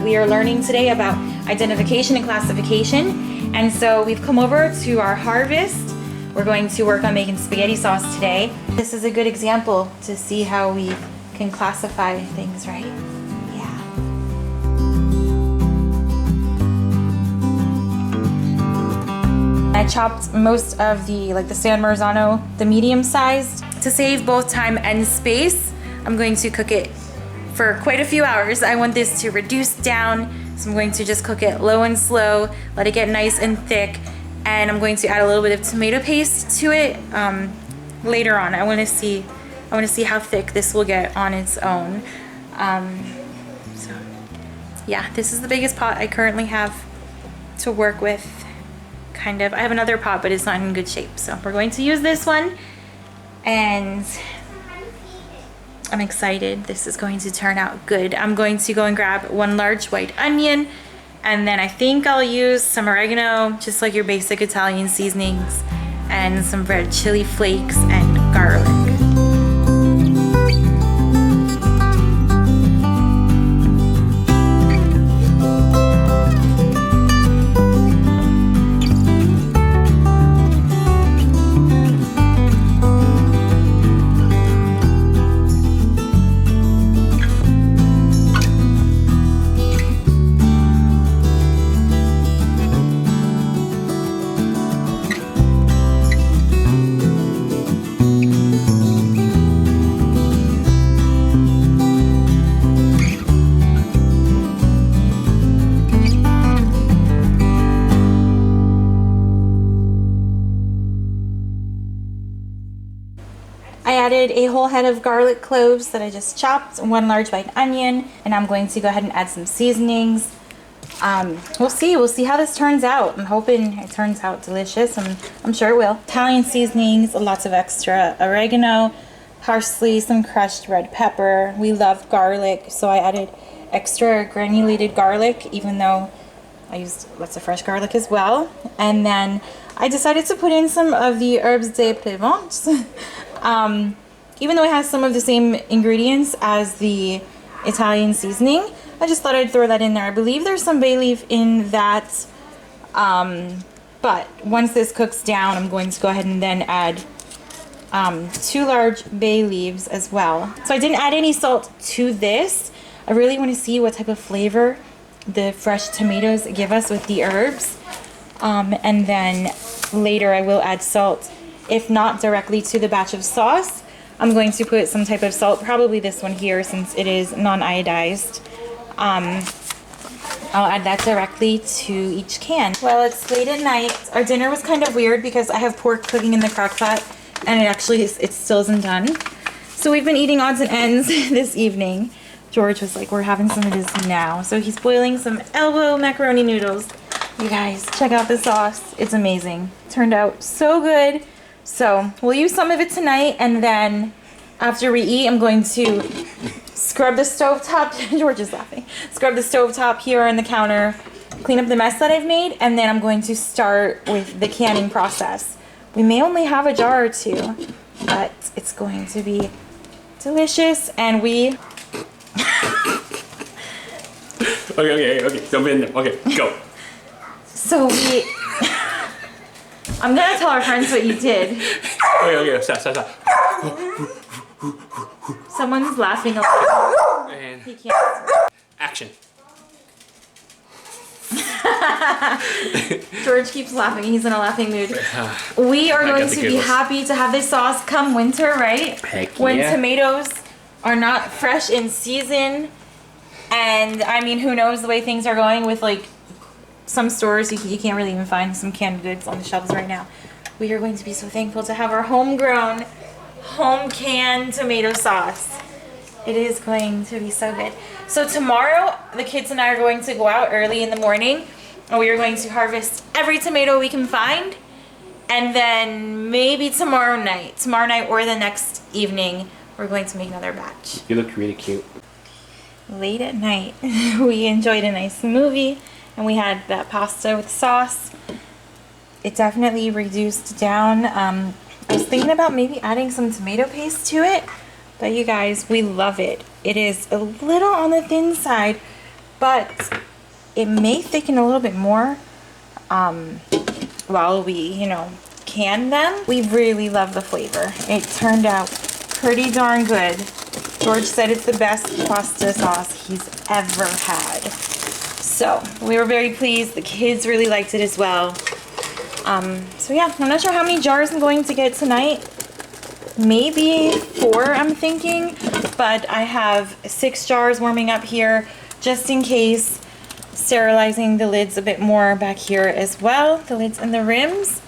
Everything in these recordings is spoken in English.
we are learning today about identification and classification. And so we've come over to our harvest. We're going to work on making spaghetti sauce today. This is a good example to see how we can classify things, right? Yeah. I chopped most of the San Marzano, the medium sized. To save both time and space, I'm going to cook it for quite a few hours. I want this to reduce down, so I'm going to just cook it low and slow, let it get nice and thick, and I'm going to add a little bit of tomato paste to it later on. I want to see how thick this will get on its own. So yeah, this is the biggest pot I currently have to work with. Kind of. I have another pot, but it's not in good shape, so we're going to use this one. And I'm excited. This is going to turn out good. I'm going to go and grab 1 large white onion, and then I think I'll use some oregano, just like your basic Italian seasonings, and some red chili flakes and garlic. I added a whole head of garlic cloves that I just chopped, 1 large white onion, and I'm going to go ahead and add some seasonings. We'll see how this turns out. I'm hoping it turns out delicious. I'm sure it will. Italian seasonings, lots of extra oregano, parsley, some crushed red pepper. We love garlic, so I added extra granulated garlic, even though I used lots of fresh garlic as well. And then I decided to put in some of the herbes de Provence. Even though it has some of the same ingredients as the Italian seasoning, I just thought I'd throw that in there. I believe there's some bay leaf in that, but once this cooks down, I'm going to go ahead and then add 2 large bay leaves as well. So I didn't add any salt to this. I really want to see what type of flavor the fresh tomatoes give us with the herbs, and then later I will add salt. If not directly to the batch of sauce, I'm going to put some type of salt, probably this one here since it is non-iodized. I'll add that directly to each can. Well, it's late at night. Our dinner was kind of weird because I have pork cooking in the crock pot, and it still isn't done. So we've been eating odds and ends this evening. George was like, we're having some of this now. So he's boiling some elbow macaroni noodles. You guys, check out the sauce. It's amazing. Turned out so good. So we'll use some of it tonight, and then after we eat, I'm going to scrub the stovetop. George is laughing. Scrub the stovetop here on the counter, clean up the mess that I've made, and then I'm going to start with the canning process. We may only have a jar or 2, but it's going to be delicious, and we... Okay, jump in there. Okay, go. So we... I'm gonna tell our friends what you did. Okay, stop. Someone's laughing a lot. And He can't. action. George keeps laughing. He's in a laughing mood. We are going to be happy to have this sauce come winter, right? Heck yeah. When tomatoes are not fresh in season. And I mean, who knows the way things are going with some stores, you can't really even find some canned goods on the shelves right now. We are going to be so thankful to have our homegrown, home canned tomato sauce. It is going to be so good. So tomorrow, the kids and I are going to go out early in the morning, and we are going to harvest every tomato we can find. And then maybe tomorrow night or the next evening, we're going to make another batch. You look really cute. Late at night, we enjoyed a nice movie. And we had that pasta with sauce. It definitely reduced down. I was thinking about maybe adding some tomato paste to it, but you guys, we love it. It is a little on the thin side, but it may thicken a little bit more while we, you know, can them. We really love the flavor. It turned out pretty darn good. George said it's the best pasta sauce he's ever had. So we were very pleased. The kids really liked it as well. So yeah, I'm not sure how many jars I'm going to get tonight. Maybe 4, I'm thinking, but I have 6 jars warming up here just in case, sterilizing the lids a bit more back here as well, the lids and the rims,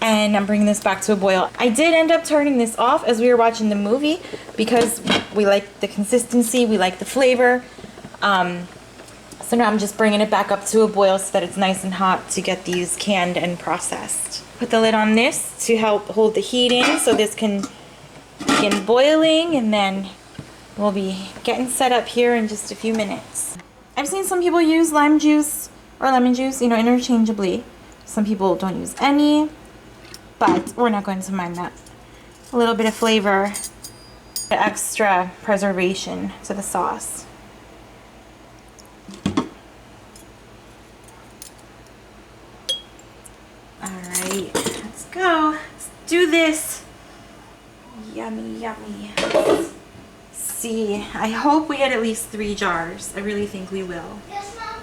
and I'm bringing this back to a boil. I did end up turning this off as we were watching the movie because we like the consistency, we like the flavor. So now I'm just bringing it back up to a boil so that it's nice and hot to get these canned and processed. Put the lid on this to help hold the heat in so this can begin boiling, and then we'll be getting set up here in just a few minutes. I've seen some people use lime juice or lemon juice, you know, interchangeably. Some people don't use any, but we're not going to mind that. A little bit of flavor, extra preservation to the sauce. Alright, let's go. Let's do this. Yummy, yummy. Let's see. I hope we get at least 3 jars. I really think we will. Yes, Mom.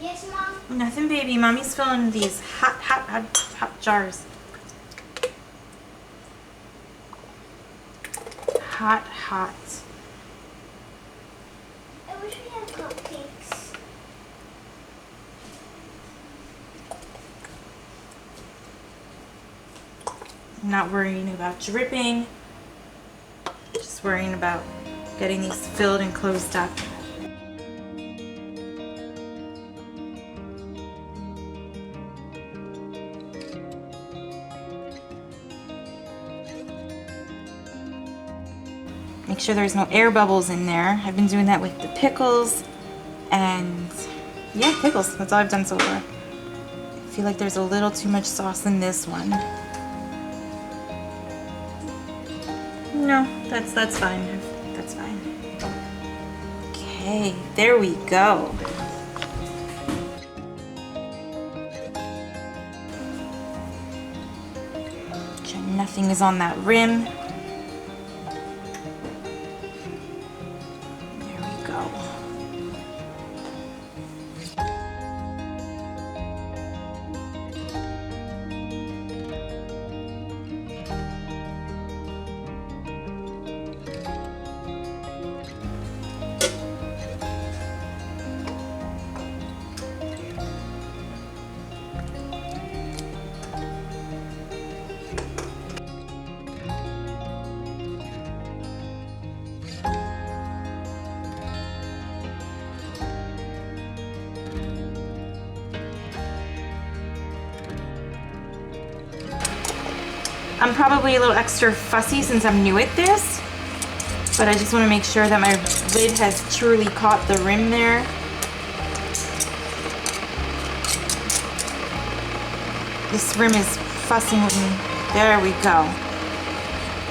Yes, Mom. Nothing, baby. Mommy's filling these hot jars. Hot. I wish we had cupcakes. I'm not worrying about dripping. Just worrying about getting these filled and closed up. Make sure there's no air bubbles in there. I've been doing that with the pickles, and yeah, pickles. That's all I've done so far. I feel like there's a little too much sauce in this one. No, that's fine. That's fine. Okay, there we go. Make sure nothing is on that rim. There we go. I'm probably a little extra fussy since I'm new at this, but I just want to make sure that my lid has truly caught the rim there. This rim is fussing with me. There we go.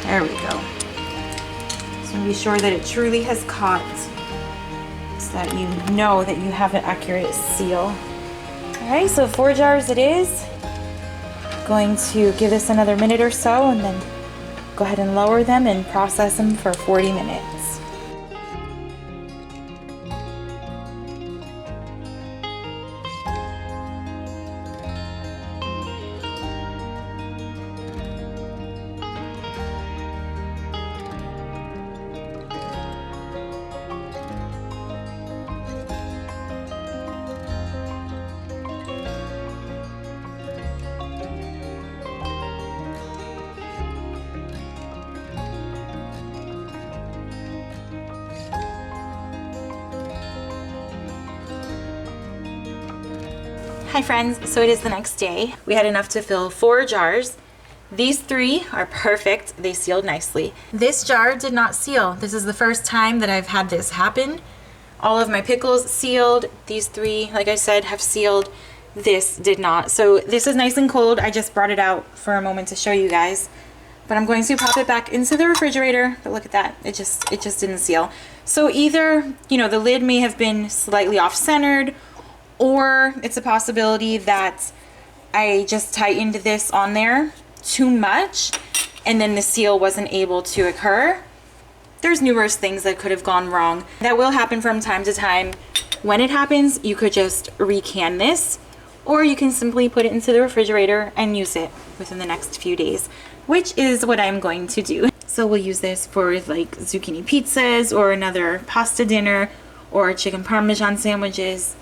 There we go. Just want to be sure that it truly has caught so that you know that you have an accurate seal. Alright, so 4 jars it is. Going to give this another minute or so and then go ahead and lower them and process them for 40 minutes. Hi friends, so it is the next day. We had enough to fill 4 jars. These 3 are perfect. They sealed nicely. This jar did not seal. This is the first time that I've had this happen. All of my pickles sealed. These 3, like I said, have sealed. This did not. So this is nice and cold. I just brought it out for a moment to show you guys. But I'm going to pop it back into the refrigerator. But look at that. It just didn't seal. So either, you know, the lid may have been slightly off-centered, or it's a possibility that I just tightened this on there too much and then the seal wasn't able to occur. There's numerous things that could have gone wrong. That will happen from time to time. When it happens, you could just recan this, or you can simply put it into the refrigerator and use it within the next few days, which is what I'm going to do. So we'll use this for like zucchini pizzas or another pasta dinner or chicken parmesan sandwiches.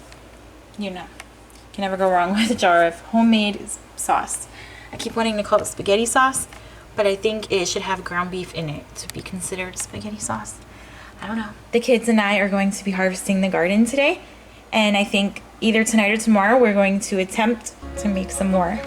You know, you can never go wrong with a jar of homemade sauce. I keep wanting to call it spaghetti sauce, but I think it should have ground beef in it to be considered spaghetti sauce. I don't know. The kids and I are going to be harvesting the garden today, and I think either tonight or tomorrow we're going to attempt to make some more.